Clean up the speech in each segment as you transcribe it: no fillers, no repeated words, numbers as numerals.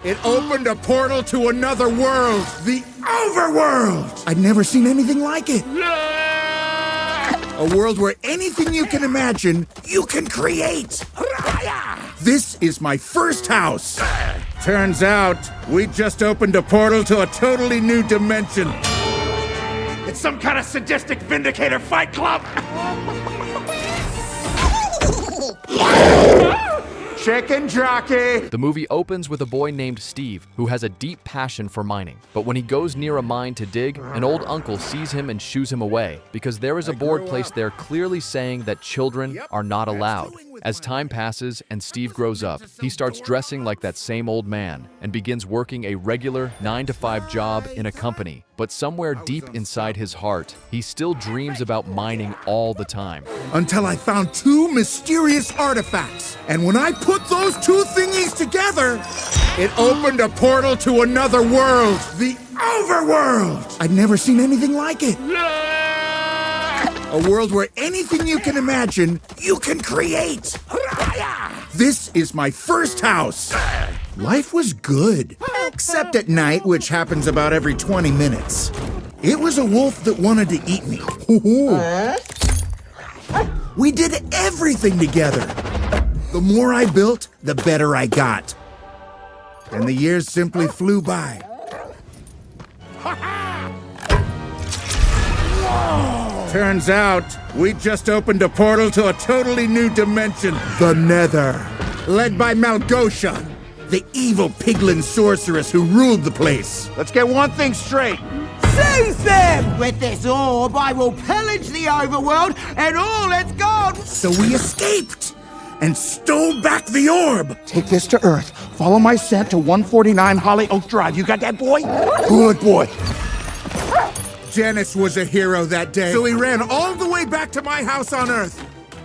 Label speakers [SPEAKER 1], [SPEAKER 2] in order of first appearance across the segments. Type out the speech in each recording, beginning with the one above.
[SPEAKER 1] It opened a portal to another world, the overworld! I'd never seen anything like it. A world where anything you can imagine, you can create. This is my first house. Turns out, we just opened a portal to a totally new dimension. It's some kind of sadistic Vindicator fight club. Chicken jockey!
[SPEAKER 2] The movie opens with a boy named Steve, who has a deep passion for mining. But when he goes near a mine to dig, an old uncle sees him and shoos him away, because there is a board placed there clearly saying that children are not allowed. As time passes and Steve grows up, he starts dressing like that same old man and begins working a regular 9-to-5 job in a company. But somewhere deep inside his heart, he still dreams about mining all the time.
[SPEAKER 1] Until I found two mysterious artifacts. And when I put those two thingies together, it opened a portal to another world, the overworld. I'd never seen anything like it. A world where anything you can imagine, you can create. This is my first house. Life was good, except at night, which happens about every 20 minutes. It was a wolf that wanted to eat me. We did everything together. The more I built, the better I got. And the years simply flew by. Turns out, we just opened a portal to a totally new dimension, the Nether. Led by Malgosha, the evil piglin sorceress who ruled the place. Let's get one thing straight.
[SPEAKER 3] Seize them! With this orb, I will pillage the overworld and all its gods!
[SPEAKER 1] So we escaped and stole back the orb. Take this to Earth. Follow my scent to 149 Holly Oak Drive. You got that, boy? Good boy. Dennis was a hero that day, so he ran all the way back to my house on Earth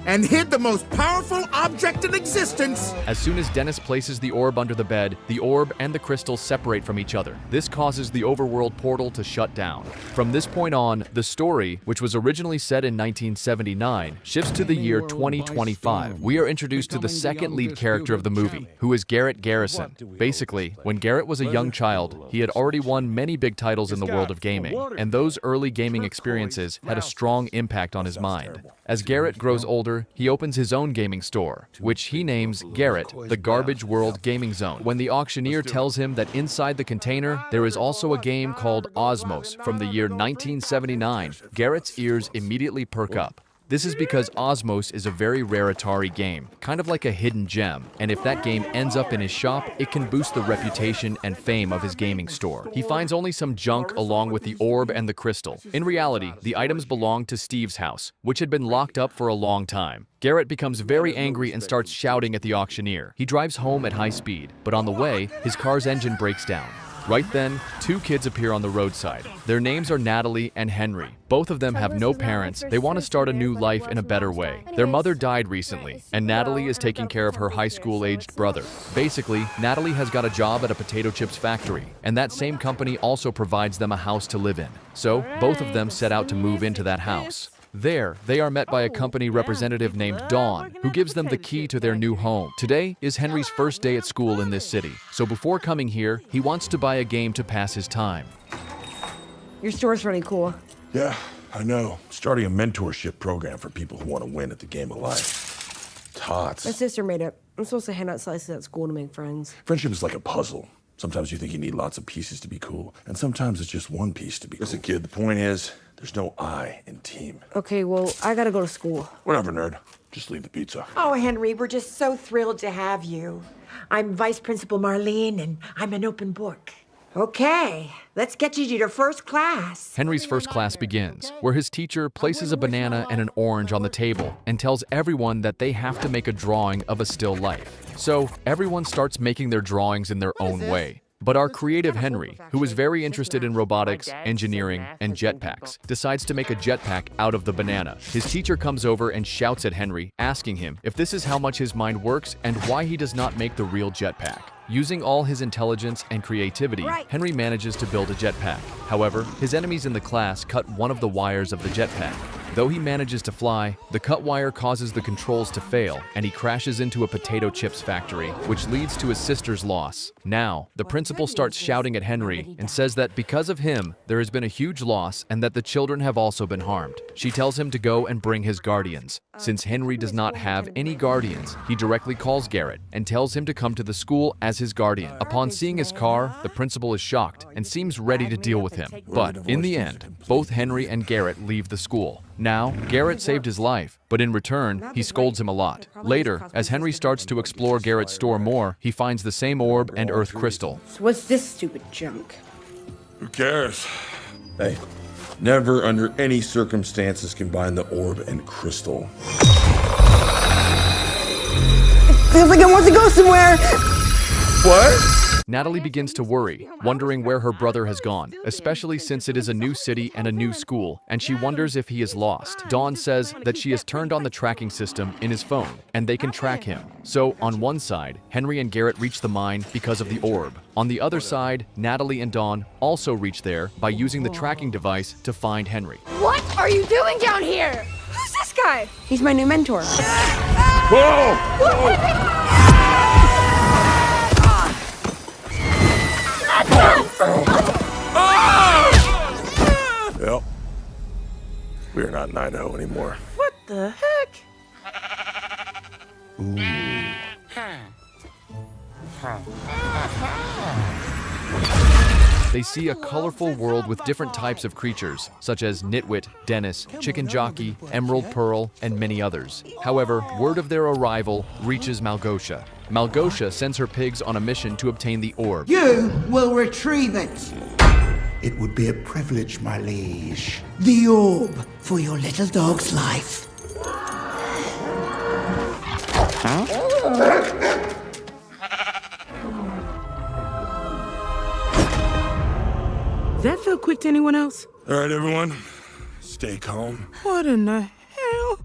[SPEAKER 1] and hid the most powerful object in existence.
[SPEAKER 2] As soon as Dennis places the orb under the bed, the orb and the crystal separate from each other. This causes the overworld portal to shut down. From this point on, the story, which was originally set in 1979, shifts to the year 2025. We are introduced to the second lead character of the movie, who is Garrett Garrison. Basically, when Garrett was a young child, he had already won many big titles in the world of gaming, and those early gaming experiences had a strong impact on his mind. As Garrett grows older, he opens his own gaming store, which he names Garrett, the Garbage World Gaming Zone. When the auctioneer tells him that inside the container, there is also a game called Osmos from the year 1979, Garrett's ears immediately perk up. This is because Osmos is a very rare Atari game, kind of like a hidden gem, and if that game ends up in his shop, it can boost the reputation and fame of his gaming store. He finds only some junk along with the orb and the crystal. In reality, the items belong to Steve's house, which had been locked up for a long time. Garrett becomes very angry and starts shouting at the auctioneer. He drives home at high speed, but on the way, his car's engine breaks down. Right then, two kids appear on the roadside. Their names are Natalie and Henry. Both of them have no parents. They want to start a new life in a better way. Their mother died recently, and Natalie is taking care of her high school-aged brother. Basically, Natalie has got a job at a potato chips factory, and that same company also provides them a house to live in. So, both of them set out to move into that house. There, they are met by a company representative named Dawn, who gives them the key to their new home. Today is Henry's first day at school in this city, so before coming here, he wants to buy a game to pass his time.
[SPEAKER 4] Your store's really cool.
[SPEAKER 5] Yeah, I know. Starting a mentorship program for people who want to win at the game of life. Tots.
[SPEAKER 4] My sister made it. I'm supposed to hand out slices at school to make friends.
[SPEAKER 5] Friendship is like a puzzle. Sometimes you think you need lots of pieces to be cool, and sometimes it's just one piece to be cool. Listen, kid, the point is, there's no I in team.
[SPEAKER 4] Okay, well, I gotta go to school.
[SPEAKER 5] Whatever, nerd. Just leave the pizza.
[SPEAKER 6] Oh, Henry, we're just so thrilled to have you. I'm Vice Principal Marlene, and I'm an open book. Okay, let's get you to your first class.
[SPEAKER 2] Henry's first class begins, where his teacher places a banana and an orange on the table and tells everyone that they have to make a drawing of a still life. So, everyone starts making their drawings in their own way. But our creative Henry, who is very interested in robotics, engineering, and jetpacks, decides to make a jetpack out of the banana. His teacher comes over and shouts at Henry, asking him if this is how much his mind works and why he does not make the real jetpack. Using all his intelligence and creativity, Henry manages to build a jetpack. However, his enemies in the class cut one of the wires of the jetpack. Though he manages to fly, the cut wire causes the controls to fail, and he crashes into a potato chips factory, which leads to his sister's loss. Now, the principal starts shouting at Henry and says that because of him, there has been a huge loss and that the children have also been harmed. She tells him to go and bring his guardians. Since Henry does not have any guardians, he directly calls Garrett and tells him to come to the school as his guardian. Upon seeing his car, the principal is shocked and seems ready to deal with him. But in the end, both Henry and Garrett leave the school. Now, Garrett saved his life, but in return, he scolds him a lot. Later, as Henry starts to explore Garrett's store more, he finds the same orb and earth crystal.
[SPEAKER 4] So what's this stupid junk?
[SPEAKER 5] Who cares? Hey, never under any circumstances combine the orb and crystal.
[SPEAKER 4] Feels like I want to go somewhere!
[SPEAKER 5] What?
[SPEAKER 2] Natalie begins to worry, wondering where her brother has gone, especially since it is a new city and a new school, and she wonders if he is lost. Dawn says that she has turned on the tracking system in his phone, and they can track him. So, on one side, Henry and Garrett reach the mine because of the orb. On the other side, Natalie and Dawn also reach there by using the tracking device to find Henry.
[SPEAKER 7] What are you doing down here? Who's this guy?
[SPEAKER 4] He's my new mentor.
[SPEAKER 5] Whoa! Whoa! Well, we're not in Idaho anymore.
[SPEAKER 7] What the heck?
[SPEAKER 2] They see a colorful world with different types of creatures, such as Nitwit, Dennis, Chicken Jockey, Emerald Pearl, and many others. However, word of their arrival reaches Malgosia. Malgosia sends her pigs on a mission to obtain the orb.
[SPEAKER 3] You will retrieve it.
[SPEAKER 1] It would be a privilege, my liege.
[SPEAKER 3] The orb for your little dog's life.
[SPEAKER 8] Does that feel quick to anyone else?
[SPEAKER 5] All right, everyone, stay calm.
[SPEAKER 8] What in the hell?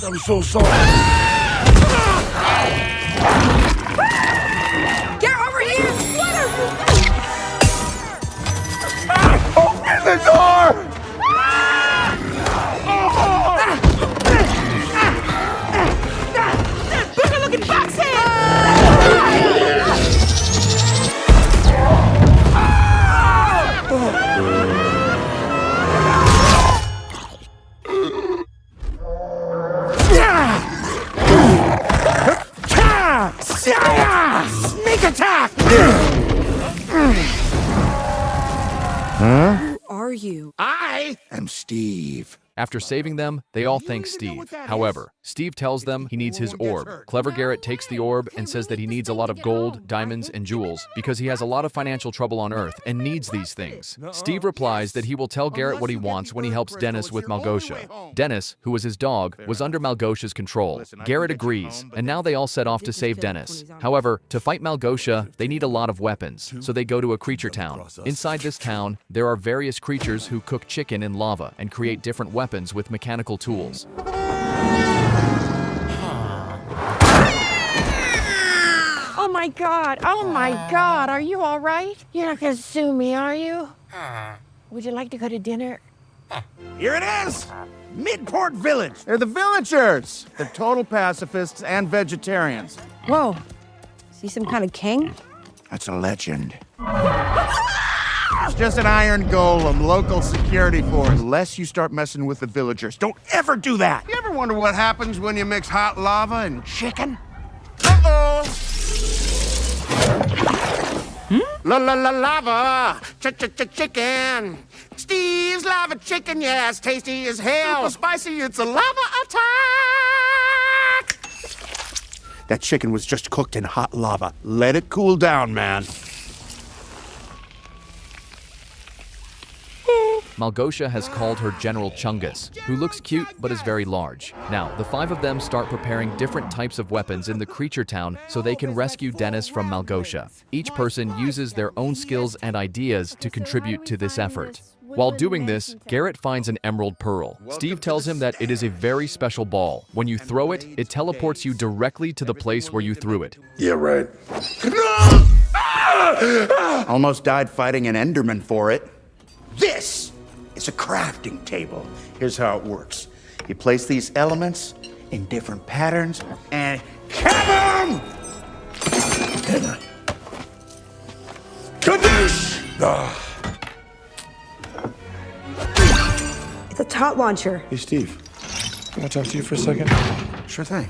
[SPEAKER 5] I'm so sorry.
[SPEAKER 7] Get over here! What are you?
[SPEAKER 5] Open the door!
[SPEAKER 7] Booger looking fox head!
[SPEAKER 3] Sneak attack!
[SPEAKER 4] Who are you?
[SPEAKER 1] I am Steve.
[SPEAKER 2] After saving them, they all thank Steve. However, Steve tells them he needs his orb. Clever Garrett takes the orb and says that he needs a lot of gold, diamonds, and jewels because he has a lot of financial trouble on Earth and needs these things. Steve replies that he will tell Garrett what he wants when he helps Dennis with Malgosia. Dennis, who was his dog, was under Malgosia's control. Garrett agrees, and now they all set off to save Dennis. However, to fight Malgosia, they need a lot of weapons, so they go to a creature town. Inside this town, there are various creatures who cook chicken in lava and create different weapons with mechanical tools.
[SPEAKER 6] Oh my God, are you all right? You're not gonna sue me, are you? Would you like to go to dinner?
[SPEAKER 3] Here it is! Midport Village. They're the villagers. They're total pacifists and vegetarians.
[SPEAKER 4] Whoa. Is he some kind of king?
[SPEAKER 1] That's a legend.
[SPEAKER 3] It's just an iron golem, local security force. Unless you start messing with the villagers. Don't ever do that! You ever wonder what happens when you mix hot lava and chicken? Uh-oh! La la la lava! Chicken! Steve's lava chicken, yes, tasty as hell. Super spicy, it's a lava attack! That chicken was just cooked in hot lava. Let it cool down, man.
[SPEAKER 2] Małgosia has called her General Chungus, who looks cute but is very large. Now, the 5 of them start preparing different types of weapons in the creature town so they can rescue Dennis from Małgosia. Each person uses their own skills and ideas to contribute to this effort. While doing this, Garrett finds an emerald pearl. Steve tells him that it is a very special ball. When you throw it, it teleports you directly to the place where you threw it.
[SPEAKER 5] Yeah, right.
[SPEAKER 3] Almost died fighting an Enderman for it. This is a crafting table. Here's how it works. You place these elements in different patterns and kabam!
[SPEAKER 5] Kadoosh!
[SPEAKER 4] It's a tot launcher.
[SPEAKER 5] Hey, Steve. Can I talk to you for a second?
[SPEAKER 3] Sure thing.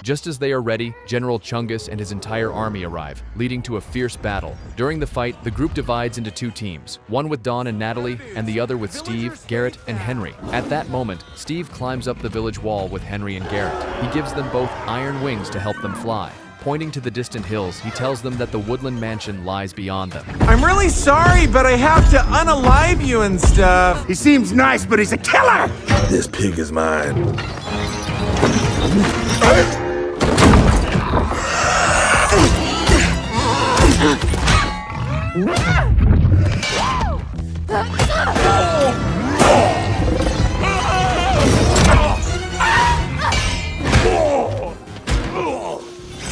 [SPEAKER 2] Just as they are ready, General Chungus and his entire army arrive, leading to a fierce battle. During the fight, the group divides into 2 teams, one with Dawn and Natalie, and the other with Steve, Garrett, and Henry. At that moment, Steve climbs up the village wall with Henry and Garrett. He gives them both iron wings to help them fly. Pointing to the distant hills, he tells them that the woodland mansion lies beyond them.
[SPEAKER 9] I'm really sorry, but I have to unalive you and stuff.
[SPEAKER 3] He seems nice, but he's a killer!
[SPEAKER 5] This pig is mine.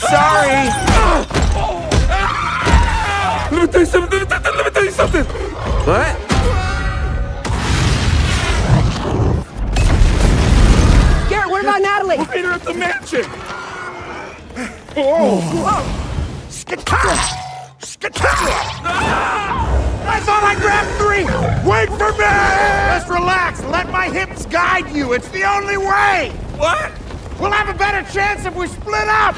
[SPEAKER 9] Sorry.
[SPEAKER 5] Let me tell you something.
[SPEAKER 9] What?
[SPEAKER 4] Garrett, what about Natalie?
[SPEAKER 5] Meet her at the mansion.
[SPEAKER 3] Skittle! I thought I grabbed 3! Wait for me! Just relax. Let my hips guide you. It's the only way!
[SPEAKER 9] What?
[SPEAKER 3] We'll have a better chance if we split up!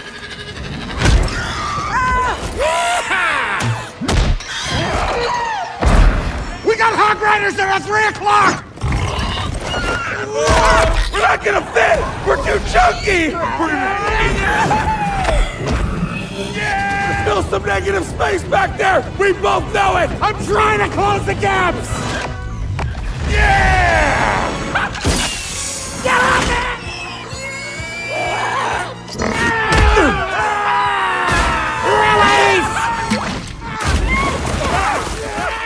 [SPEAKER 3] We got hog riders there at 3 o'clock!
[SPEAKER 5] We're not gonna fit. We're too chunky. There's still some negative space back there. We both know it.
[SPEAKER 3] I'm trying to close the gaps!
[SPEAKER 5] Yeah!
[SPEAKER 3] Get on it!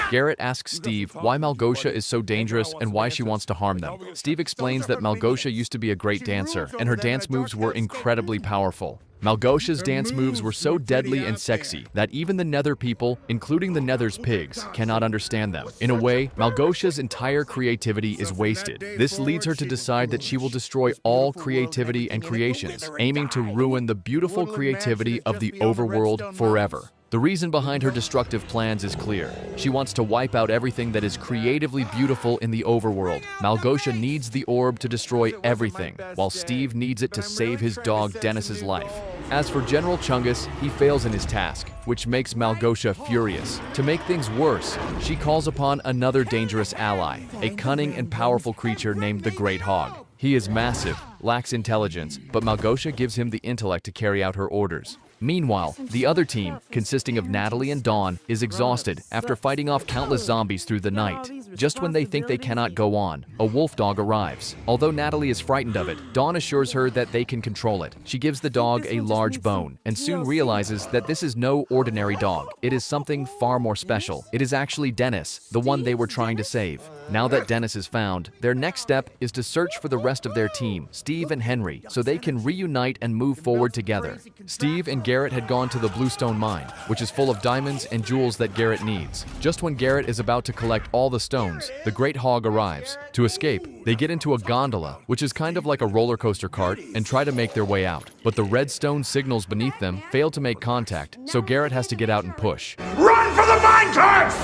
[SPEAKER 2] Garrett asks Steve why Małgosia is so dangerous and why she wants to harm them. Steve explains that Małgosia used to be a great dancer, and her dance moves were incredibly powerful. Małgosia's dance moves were so deadly and sexy that even the Nether people, including the Nether's pigs, cannot understand them. In a way, Małgosia's entire creativity is wasted. This leads her to decide that she will destroy all creativity and creations, aiming to ruin the beautiful creativity of the overworld forever. The reason behind her destructive plans is clear. She wants to wipe out everything that is creatively beautiful in the overworld. Małgosia needs the orb to destroy everything, while Steve needs it to save his dog Dennis's life. As for General Chungus, he fails in his task, which makes Małgosia furious. To make things worse, she calls upon another dangerous ally, a cunning and powerful creature named the Great Hog. He is massive, lacks intelligence, but Małgosia gives him the intellect to carry out her orders. Meanwhile, the other team, consisting of Natalie and Dawn, is exhausted after fighting off countless zombies through the night. Just when they think they cannot go on, a wolf dog arrives. Although Natalie is frightened of it, Dawn assures her that they can control it. She gives the dog a large bone, and soon realizes that this is no ordinary dog. It is something far more special. It is actually Dennis, the one they were trying to save. Now that Dennis is found, their next step is to search for the rest of their team, Steve and Henry, so they can reunite and move forward together. Steve and Garrett had gone to the Bluestone mine, which is full of diamonds and jewels that Garrett needs. Just when Garrett is about to collect all the stones, the Great Hog arrives. To escape, they get into a gondola, which is kind of like a roller coaster cart, and try to make their way out. But the red stone signals beneath them fail to make contact, so Garrett has to get out and push.
[SPEAKER 3] Run for the mine carts!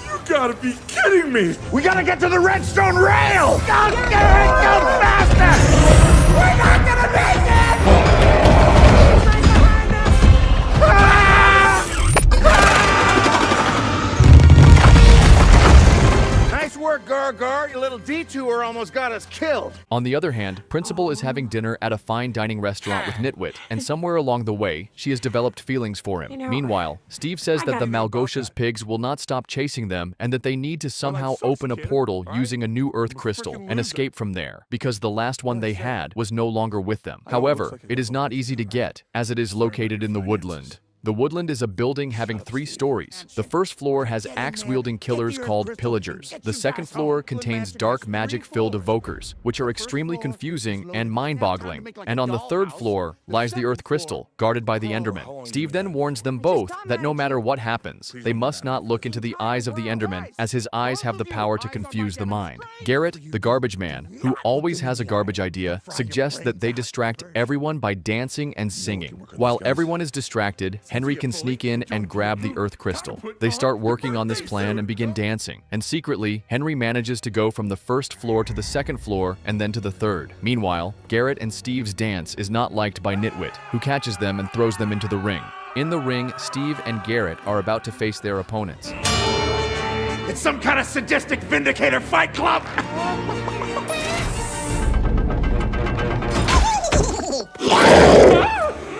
[SPEAKER 5] You gotta be kidding me!
[SPEAKER 3] We gotta get to the redstone rail! Go, Garrett, go faster! We're not gonna make it! almost got us killed.
[SPEAKER 2] On the other hand, Principal is having dinner at a fine dining restaurant with Nitwit, and somewhere along the way, she has developed feelings for him. Meanwhile, Steve says that the Malgosha's pigs will not stop chasing them and that they need to somehow open a portal using a new Earth crystal and escape from there, because the last one they had was no longer with them. However, it is not easy to get, as it is located in the woodland. The woodland is a building having 3 stories. The first floor has axe-wielding killers called pillagers. The second floor contains dark magic-filled evokers, which are extremely confusing and mind-boggling. And on the third floor lies the Earth Crystal, guarded by the Enderman. Steve then warns them both that no matter what happens, they must not look into the eyes of the Enderman, as his eyes have the power to confuse the mind. Garrett, the garbage man, who always has a garbage idea, suggests that they distract everyone by dancing and singing. While everyone is distracted, Henry can sneak in and grab the Earth Crystal. They start working on this plan and begin dancing. And secretly, Henry manages to go from the first floor to the second floor and then to the third. Meanwhile, Garrett and Steve's dance is not liked by Nitwit, who catches them and throws them into the ring. In the ring, Steve and Garrett are about to face their opponents.
[SPEAKER 3] It's some kind of sadistic Vindicator fight club!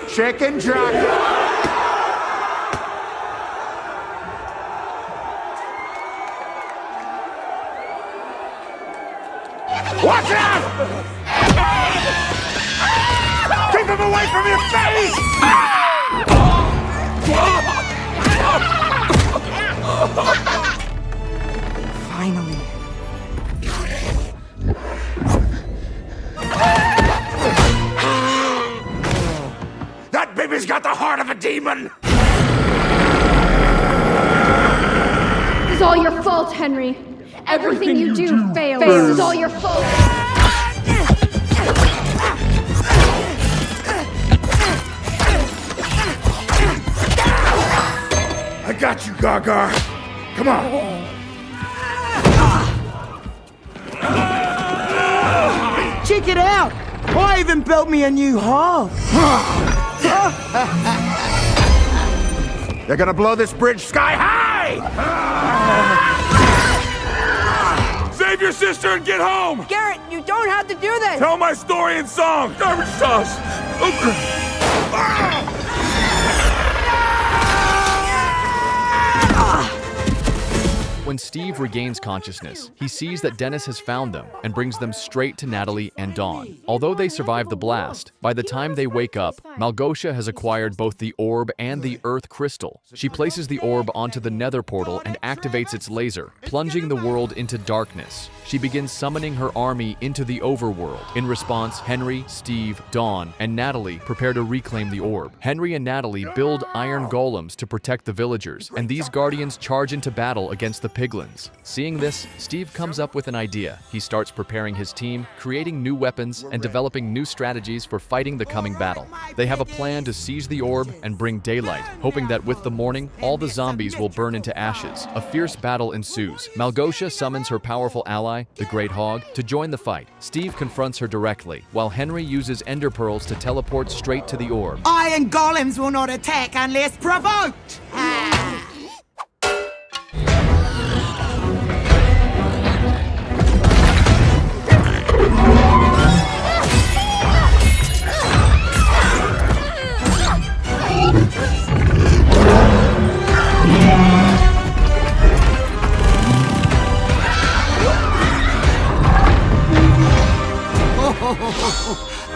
[SPEAKER 3] Chicken jockey! Watch out! Keep him away from your face!
[SPEAKER 6] Finally.
[SPEAKER 3] That baby's got the heart of a demon!
[SPEAKER 7] It's all your fault, Henry. Everything you do fails. It's all your fault.
[SPEAKER 3] I got you, Gaga. Come on.
[SPEAKER 10] Check it out. I even built me a new hall.
[SPEAKER 3] They're gonna blow this bridge sky high! Save your sister and get home!
[SPEAKER 4] Garrett, you don't have to do this!
[SPEAKER 3] Tell my story in song! Garbage toss!
[SPEAKER 2] When Steve regains consciousness, he sees that Dennis has found them and brings them straight to Natalie and Dawn. Although they survive the blast, by the time they wake up, Malgosha has acquired both the orb and the Earth Crystal. She places the orb onto the Nether portal and activates its laser, plunging the world into darkness. She begins summoning her army into the overworld. In response, Henry, Steve, Dawn, and Natalie prepare to reclaim the orb. Henry and Natalie build iron golems to protect the villagers, and these guardians charge into battle against the piglins. Seeing this, Steve comes up with an idea. He starts preparing his team, creating new weapons, and developing new strategies for fighting the coming battle. They have a plan to seize the orb and bring daylight, hoping that with the morning, all the zombies will burn into ashes. A fierce battle ensues. Malgosha summons her powerful ally, the Great Hog, to join the fight. Steve confronts her directly, while Henry uses ender pearls to teleport straight to the orb.
[SPEAKER 10] Iron golems will not attack unless provoked.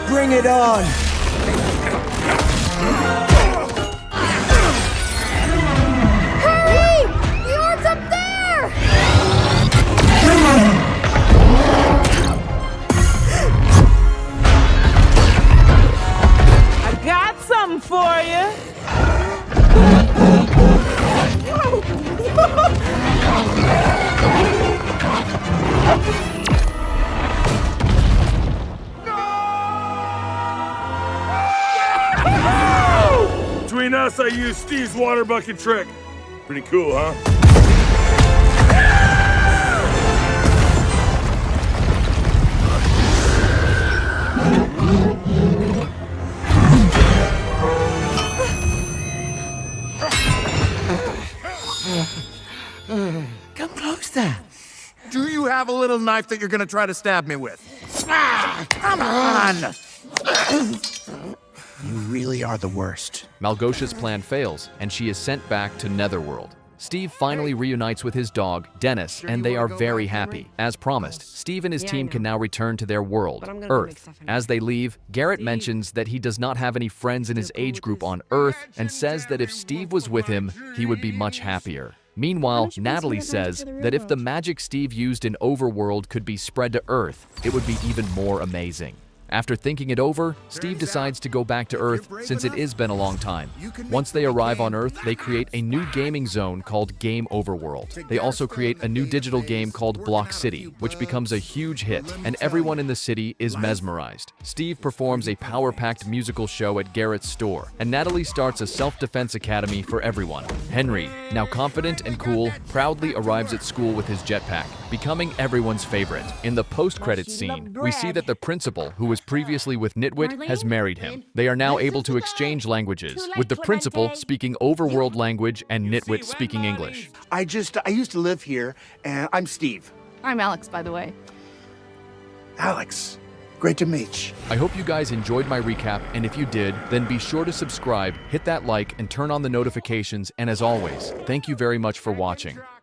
[SPEAKER 10] Bring it on!
[SPEAKER 7] Hurry! The orb's up there!
[SPEAKER 8] I got something for you.
[SPEAKER 5] Between us, I used Steve's water bucket trick. Pretty cool, huh?
[SPEAKER 10] Come closer.
[SPEAKER 3] Do you have a little little knife that you're gonna try to stab me with. Ah, come on!
[SPEAKER 10] You really are the worst.
[SPEAKER 2] Malgosia's plan fails, and she is sent back to Netherworld. Steve finally reunites with his dog, Dennis, and they are very happy. As promised, Steve and his team can now return to their world, Earth. As they leave, Garrett mentions that he does not have any friends in his age group on Earth and says that if Steve was with him, he would be much happier. Meanwhile, Natalie says that if the magic Steve used in Overworld could be spread to Earth, it would be even more amazing. After thinking it over, Steve decides to go back to Earth since it has been a long time. Once they arrive on Earth, they create a new gaming zone called Game Overworld. They also create a new digital game called Block City, which becomes a huge hit, and everyone in the city is mesmerized. Steve performs a power-packed musical show at Garrett's store, and Natalie starts a self-defense academy for everyone. Henry, now confident and cool, proudly arrives at school with his jetpack, becoming everyone's favorite. In the post-credits scene, we see that the principal, who was previously with Nitwit, has married him. They are now able to exchange languages, with the principal speaking Overworld language and Nitwit speaking English.
[SPEAKER 3] I used to live here, and I'm Steve.
[SPEAKER 11] I'm Alex, by the way.
[SPEAKER 3] Alex, great to meet you.
[SPEAKER 2] I hope you guys enjoyed my recap, and if you did, then be sure to subscribe, hit that like, and turn on the notifications, and as always, thank you very much for watching.